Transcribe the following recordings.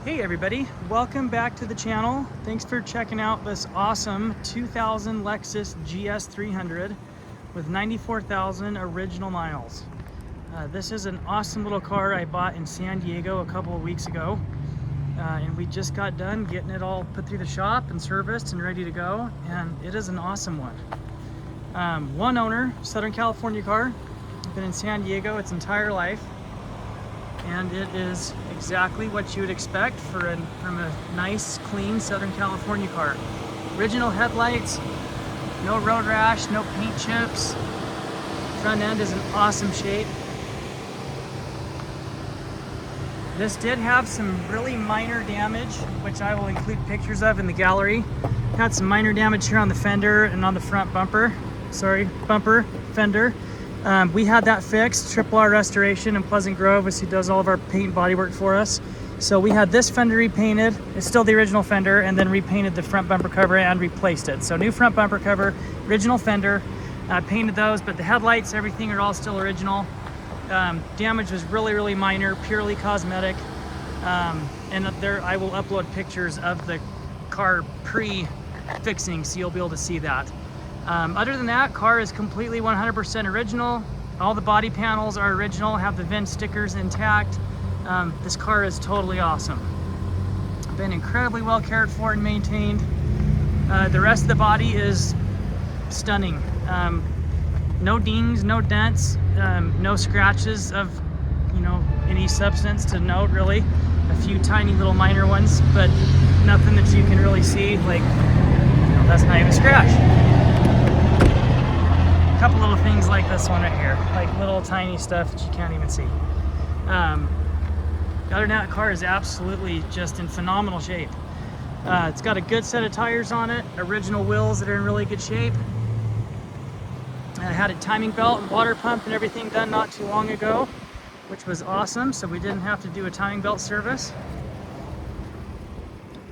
Hey everybody, welcome back to the channel. Thanks for checking out this awesome 2000 Lexus GS300 with 94,000 original miles. This is an awesome little car I bought in San Diego a couple of weeks ago. And we just got done getting it all put through the shop and serviced and ready to go. And it is an awesome one. One owner, Southern California car. Been in San Diego its entire life. And it is exactly what you would expect from a nice, clean Southern California car. Original headlights, no road rash, no paint chips. Front end is in awesome shape. This did have some really minor damage, which I will include pictures of in the gallery. Had some minor damage here on the fender and on the front bumper. Bumper, fender. We had that fixed, Triple R Restoration in Pleasant Grove, as he does all of our paint and body work for us. So we had this fender repainted. It's still the original fender, and then repainted the front bumper cover and replaced it. So new front bumper cover, original fender, painted those, but the headlights, everything are all still original. Damage was really minor, purely cosmetic. And there I will upload pictures of the car pre-fixing, so you'll be able to see that. Other than that, car is completely 100% original. All the body panels are original, have the VIN stickers intact. This car is totally awesome. Been incredibly well cared for and maintained. The rest of the body is stunning. No dings, no dents, no scratches of any substance to note really. A few tiny little minor ones, but nothing that you can really see, like that's not even a scratch. Couple little things like this one right here, like little tiny stuff that you can't even see. Other than that, car is absolutely just in phenomenal shape. It's got a good set of tires on it, original wheels that are in really good shape. I had a timing belt and water pump and everything done not too long ago, which was awesome, so we didn't have to do a timing belt service.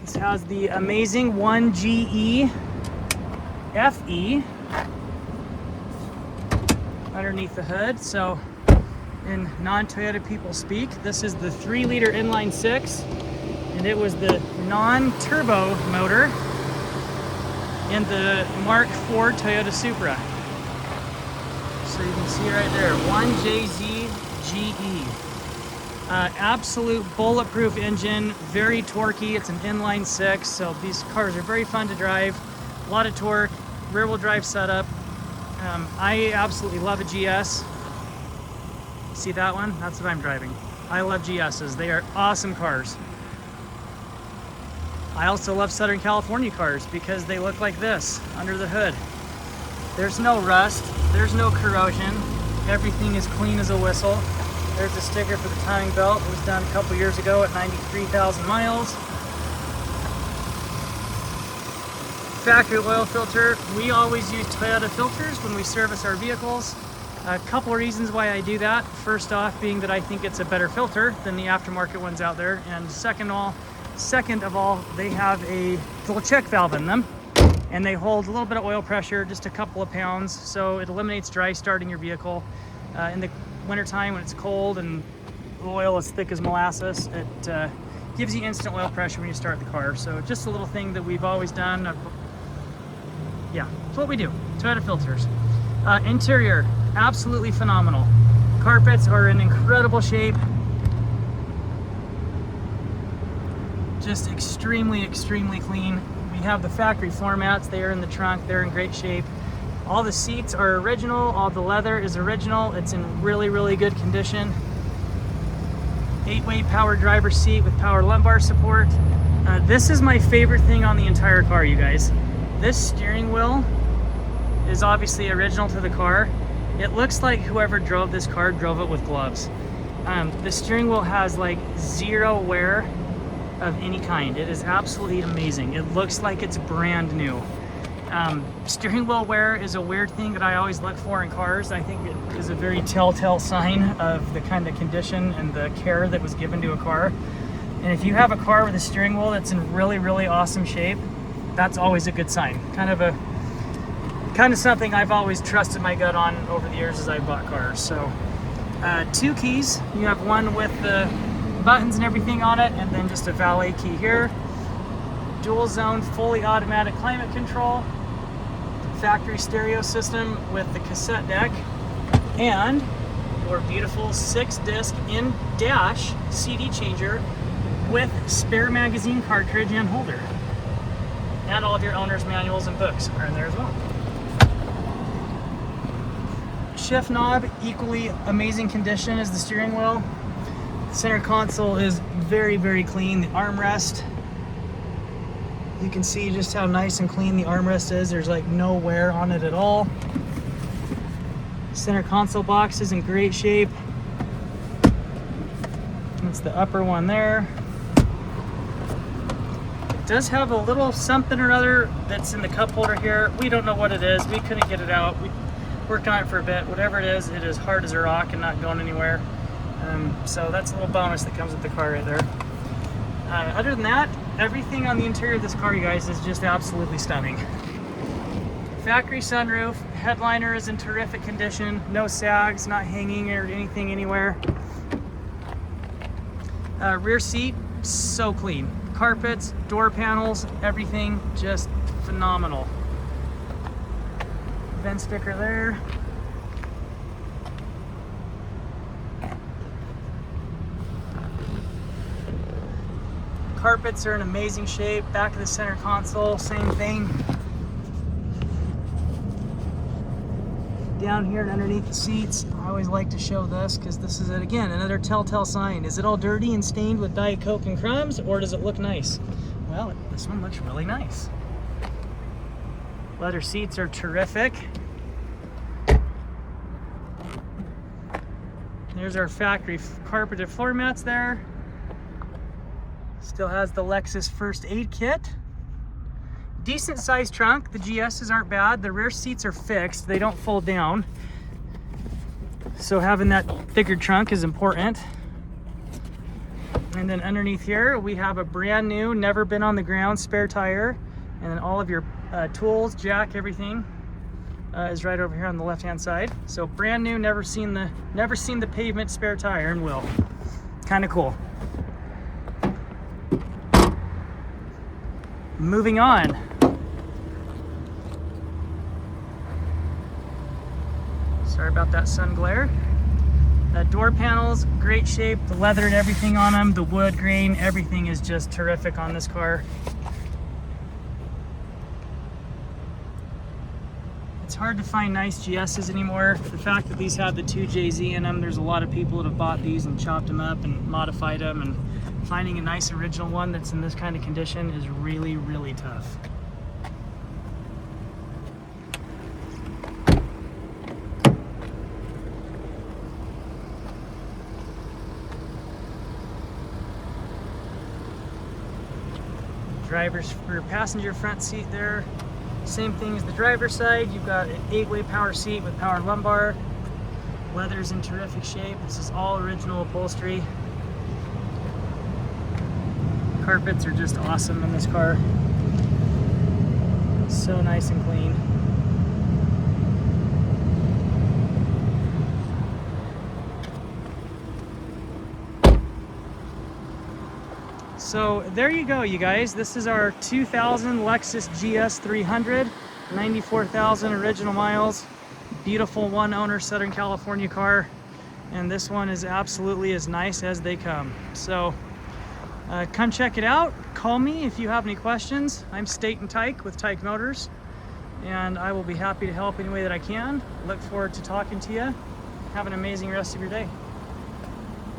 This has the amazing 1GE FE underneath the hood. So in non-Toyota people speak, this is the 3-liter inline 6, and it was the non-turbo motor in the Mark IV Toyota Supra. So you can see right there, 1JZ GE. Absolute bulletproof engine, very torquey. It's an inline 6, so these cars are very fun to drive. A lot of torque, rear-wheel drive setup. I absolutely love a GS. See that one? That's what I'm driving. I love GSs. They are awesome cars. I also love Southern California cars because they look like this under the hood. There's no rust. There's no corrosion. Everything is clean as a whistle. There's a sticker for the timing belt. It was done a couple years ago at 93,000 miles. Factory oil filter. We always use Toyota filters when we service our vehicles. A couple of reasons why I do that. First off, being that I think it's a better filter than the aftermarket ones out there, and second of all, they have a little check valve in them, and they hold a little bit of oil pressure, just a couple of pounds, so it eliminates dry starting your vehicle. In the wintertime when it's cold and the oil is thick as molasses, it gives you instant oil pressure when you start the car. So just a little thing that we've always done. Yeah, it's what we do. Toyota filters. Interior, absolutely phenomenal. Carpets are in incredible shape. Just extremely clean. We have the factory floor mats. They are in the trunk. They're in great shape. All the seats are original. All the leather is original. It's in really good condition. 8-way power driver's seat with power lumbar support. This is my favorite thing on the entire car, you guys. This steering wheel is obviously original to the car. It looks like whoever drove this car drove it with gloves. The steering wheel has like zero wear of any kind. It is absolutely amazing. It looks like it's brand new. Steering wheel wear is a weird thing that I always look for in cars. I think it is a very telltale sign of the kind of condition and the care that was given to a car. And if you have a car with a steering wheel that's in really awesome shape, that's always a good sign. Kind of something I've always trusted my gut on over the years as I've bought cars. So 2 keys. You have one with the buttons and everything on it, and then just a valet key here. Dual zone, fully automatic climate control, factory stereo system with the cassette deck, and your beautiful 6-disc in-dash CD changer with spare magazine cartridge and holder. And all of your owner's manuals and books are in there as well. Shift knob, equally amazing condition as the steering wheel. The center console is very, very clean. The armrest, you can see just how nice and clean the armrest is. There's like no wear on it at all. Center console box is in great shape. That's the upper one there. It does have a little something or other that's in the cup holder here. We don't know what it is. We couldn't get it out. We worked on it for a bit. Whatever it is hard as a rock and not going anywhere. So that's a little bonus that comes with the car right there. Other than that, everything on the interior of this car, you guys, is just absolutely stunning. Factory sunroof, headliner is in terrific condition, no sags, not hanging or anything anywhere. Rear seat, so clean. Carpets, door panels, everything just phenomenal. Vent sticker there. Carpets are in amazing shape. Back of the center console, same thing. Down here and underneath the seats, I always like to show this because this is, again, another telltale sign. Is it all dirty and stained with Diet Coke and crumbs, or does it look nice? Well, this one looks really nice. Leather seats are terrific. There's our factory carpeted floor mats there. Still has the Lexus first aid kit. Decent sized trunk. The GS's aren't bad. The rear seats are fixed. They don't fold down. So having that thicker trunk is important. And then underneath here, we have a brand new, never been on the ground spare tire. And then all of your tools, jack, everything is right over here on the left-hand side. So brand new, never seen the pavement spare tire, and will. Kind of cool. Moving on. Sorry about that sun glare. Door panels, great shape. The leather and everything on them, the wood grain, everything is just terrific on this car. It's hard to find nice GS's anymore. The fact that these have the 2JZ in them, there's a lot of people that have bought these and chopped them up and modified them, and finding a nice original one that's in this kind of condition is really, really tough. Driver's for passenger front seat there. Same thing as the driver's side. You've got an 8-way power seat with power lumbar. Leather's in terrific shape. This is all original upholstery. Carpets are just awesome in this car. So nice and clean. So there you go, you guys. This is our 2000 Lexus GS300, 94,000 original miles. Beautiful one-owner Southern California car. And this one is absolutely as nice as they come. So come check it out. Call me if you have any questions. I'm Staten Tyke with Tyke Motors, and I will be happy to help any way that I can. Look forward to talking to you. Have an amazing rest of your day.